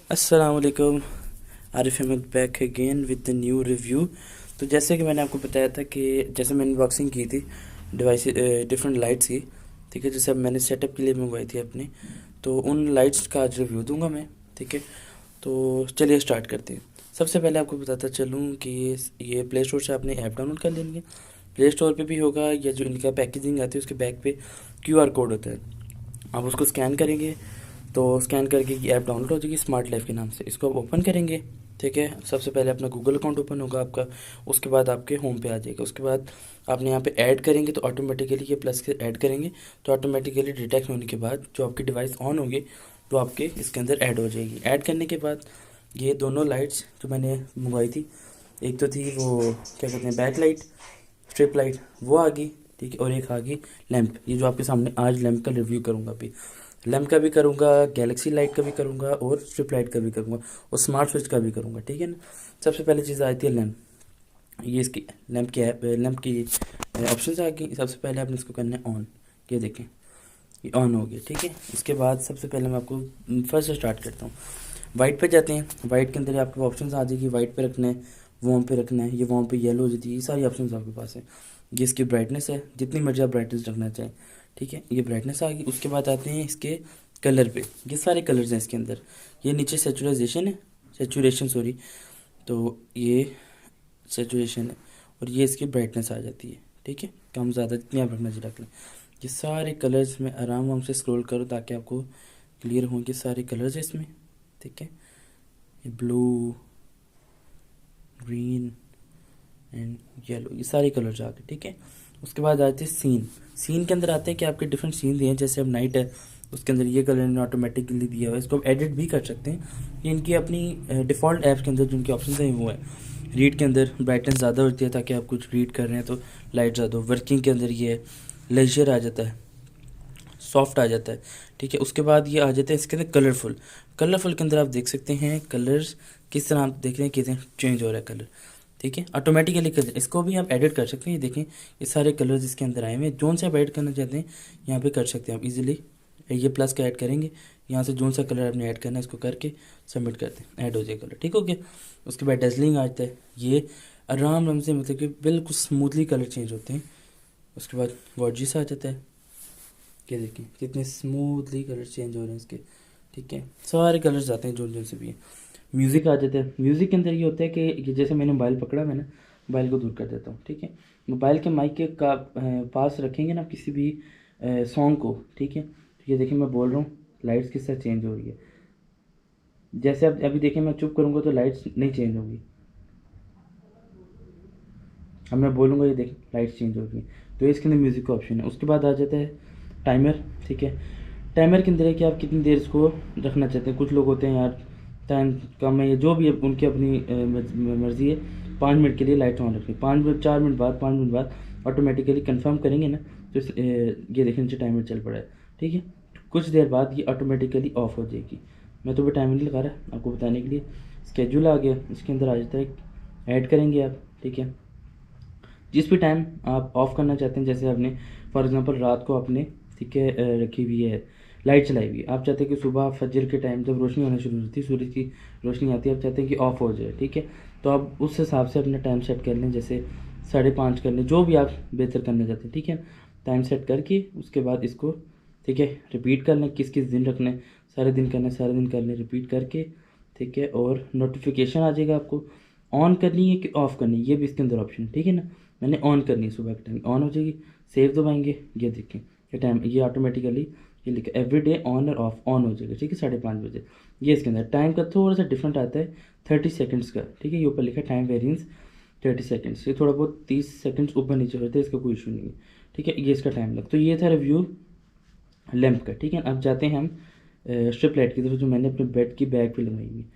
अस्सलाम वालेकुम। Arif Ahmed back again with the new review. तो जैसे कि मैंने आपको बताया था कि जैसे मैंने अनबॉक्सिंग की थी डिवाइस डिफरेंट लाइट्स की, ठीक है, जैसे अब मैंने सेटअप के लिए मंगवाई थी अपने, तो उन लाइट्स का आज रिव्यू दूंगा मैं। ठीक है, तो चलिए स्टार्ट करते हैं। सबसे पहले आपको बताता चलूँ कि ये प्ले स्टोर से आपने ऐप डाउनलोड कर लेनी है। प्ले स्टोर पे भी होगा, या जो इनका पैकेजिंग आती है उसके बैक पे क्यूआर कोड होता है, आप उसको स्कैन करेंगे तो स्कैन करके ये ऐप डाउनलोड हो जाएगी स्मार्ट लाइफ के नाम से। इसको आप ओपन करेंगे, ठीक है। सबसे पहले अपना गूगल अकाउंट ओपन होगा आपका, उसके बाद आपके होम पे आ जाएगा। उसके बाद आपने यहाँ पे ऐड करेंगे तो ऑटोमेटिकली ये प्लस के ऐड करेंगे तो ऑटोमेटिकली डिटेक्ट होने के बाद जो आपकी डिवाइस ऑन होगी वो आपके इसके अंदर ऐड हो जाएगी। ऐड करने के बाद ये दोनों लाइट्स जो मैंने मंगवाई थी, एक तो थी वो क्या कहते हैं बैक लाइट, स्ट्रिप लाइट, वो आ गई, ठीक है, और एक आ गई लैंप। ये जो आपके सामने आज लैंप का रिव्यू करूँगा अभी, लैंप का भी करूँगा, गैलेक्सी लाइट का भी करूँगा और स्ट्रिप लाइट का भी करूँगा और स्मार्ट स्विच का भी करूँगा, ठीक है ना। सबसे पहले चीज़ आती है लैंप। ये इसकी लैंप की ऐप, लैंप की ऑप्शन आ गई। सबसे पहले आपने इसको करना है ऑन, ये देखें ये ऑन हो गया, ठीक है। इसके बाद सबसे पहले मैं आपको फर्स्ट स्टार्ट करता हूँ। वाइट पे जाते हैं, वाइट के अंदर आपके ऑप्शन आ जाएगी, वाइट पे रखना है, वॉर्म पे रखना है, ये वॉर्म पे येलो हो जाती है, ये सारी ऑप्शन आपके पास है। ये इसकी ब्राइटनेस है, जितनी मर्जी आप ब्राइटनेस रखना चाहें, ठीक है, ये ब्राइटनेस आ गई। उसके बाद आते हैं इसके कलर पे, ये सारे कलर्स हैं इसके अंदर। ये नीचे सेचुराइजेशन है, सेचुरेशन सॉरी, तो ये सेचुरेशन है और ये इसकी ब्राइटनेस आ जाती है, ठीक है। कम ज़्यादा जितनी आप रखना चाहिए रख लें। ये सारे कलर्स में आराम से स्क्रॉल करो ताकि आपको क्लियर हों कि सारे कलर्स हैं इसमें, ठीक है। ये ब्लू, ग्रीन एंड येलो, ये सारे कलर्स आ गए, ठीक है। उसके बाद आते हैं सीन। सीन के अंदर आते हैं कि आपके डिफरेंट सीन दिए हैं, जैसे अब नाइट है उसके अंदर ये कलर ने ऑटोमेटिकली दिया हुआ है, इसको आप एडिट भी कर सकते हैं। ये इनकी अपनी डिफ़ॉल्ट ऐप्स के अंदर जिनके ऑप्शन हैं वो है। रीड के अंदर ब्राइटनेस ज़्यादा होती है ताकि आप कुछ रीड कर रहे हैं तो लाइट ज़्यादा हो। वर्किंग के अंदर ये है, लेजर आ जाता है, सॉफ्ट आ जाता है, ठीक है। उसके बाद ये आ जाता है इसके अंदर कलरफुल। कलरफुल के अंदर आप देख सकते हैं कलर्स किस तरह आप देख रहे हैं कितने चेंज हो रहा है कलर, ठीक है। ऑटोमेटिकली कलर इसको भी आप एडिट कर सकते हैं। ये देखें ये सारे कलर्स इसके अंदर आए हुए हैं, जोन से आप ऐड करना चाहते हैं यहाँ पे कर सकते हैं आप इजीली। ये प्लस का ऐड करेंगे, यहाँ से जोन सा कलर आपने ऐड करना है इसको करके सबमिट करते हैं, ऐड हो जाए कलर, ठीक हो गया। उसके बाद डेजलिंग आता है, ये आराम से मतलब कि बिल्कुल स्मूथली कलर चेंज होते हैं। उसके बाद गॉर्जियस आ जाता है, ये देखिए कितने स्मूथली कलर चेंज हो रहे हैं इसके, ठीक है। सारे कलर्स आते हैं जो से भी है। म्यूज़िक आ जाता है। म्यूज़िक के अंदर ये होता है कि ये जैसे मैंने मोबाइल पकड़ा, मैंने मोबाइल को दूर कर देता हूँ, ठीक है। मोबाइल के माइक के पास रखेंगे ना किसी भी सॉन्ग को, ठीक है, तो ये देखिए मैं बोल रहा हूँ लाइट्स किस तरह चेंज हो रही है। जैसे अब अभी देखिए मैं चुप करूँगा तो लाइट्स नहीं चेंज होगी, अब मैं बोलूँगा ये देख लाइट्स चेंज हो गई। तो इसके अंदर म्यूज़िक का ऑप्शन है। उसके बाद आ जाता है टाइमर, ठीक है। टाइमर के अंदर है कि आप कितनी देर इसको रखना चाहते हैं। कुछ लोग होते हैं यार टाइम कम है, या जो भी है उनकी अपनी मर्ज़ी है, 5 मिनट के लिए लाइट ऑन रखें, 5 मिनट 4 मिनट बाद 5 मिनट बाद ऑटोमेटिकली कंफर्म करेंगे ना तो ये देखें नीचे टाइमर चल पड़ा है, ठीक है। कुछ देर बाद ये ऑटोमेटिकली ऑफ हो जाएगी। मैं तो भी टाइमर नहीं लगा रहा, आपको बताने के लिए। स्केड्यूल आ गया, इसके अंदर आ जाता है ऐड करेंगे आप, ठीक है। जिस भी टाइम आप ऑफ़ करना चाहते हैं, जैसे आपने फॉर एग्जांपल रात को आपने, ठीक है, रखी हुई है लाइट चलाई हुई है, आप चाहते हैं कि सुबह फजर के टाइम जब रोशनी होना शुरू होती है, सूरज की रोशनी आती है, आप चाहते हैं कि ऑफ़ हो जाए, ठीक है। तो आप उस हिसाब से अपना टाइम सेट कर लें, जैसे 5:30 कर लें, जो भी आप बेहतर करना चाहते हैं, ठीक है। टाइम सेट करके उसके बाद इसको, ठीक है, रिपीट कर लें किस किस दिन रखना है, सारे दिन करना है सारे दिन कर लें, रिपीट करके, ठीक है। और नोटिफिकेशन आ जाएगा आपको, ऑन करनी है कि ऑफ़ करनी है, ये भी इसके अंदर ऑप्शन है, ठीक है ना। मैंने ऑन करनी है, सुबह के टाइम ऑन हो जाएगी। सेव दबाएंगे, ये देखें ये टाइम, ये ऑटोमेटिकली ये लिखा एवरी डे ऑन और ऑफ, ऑन हो जाएगा, ठीक है, 5:30 बजे। ये इसके अंदर टाइम का थोड़ा सा डिफरेंट आता है, 30 सेकंड्स का, ठीक है। ये ऊपर लिखा है टाइम वेरियंस 30 सेकंड्स, ये थोड़ा बहुत 30 सेकंड्स ऊपर नीचे होता है, इसका कोई इशू नहीं है, ठीक है। ये इसका टाइम लग, तो ये था रिव्यू लैंप का, ठीक है। अब जाते हैं हम स्ट्रिप लाइट की तरफ, जो मैंने अपने बेड की बैग पे लगाई हुई है।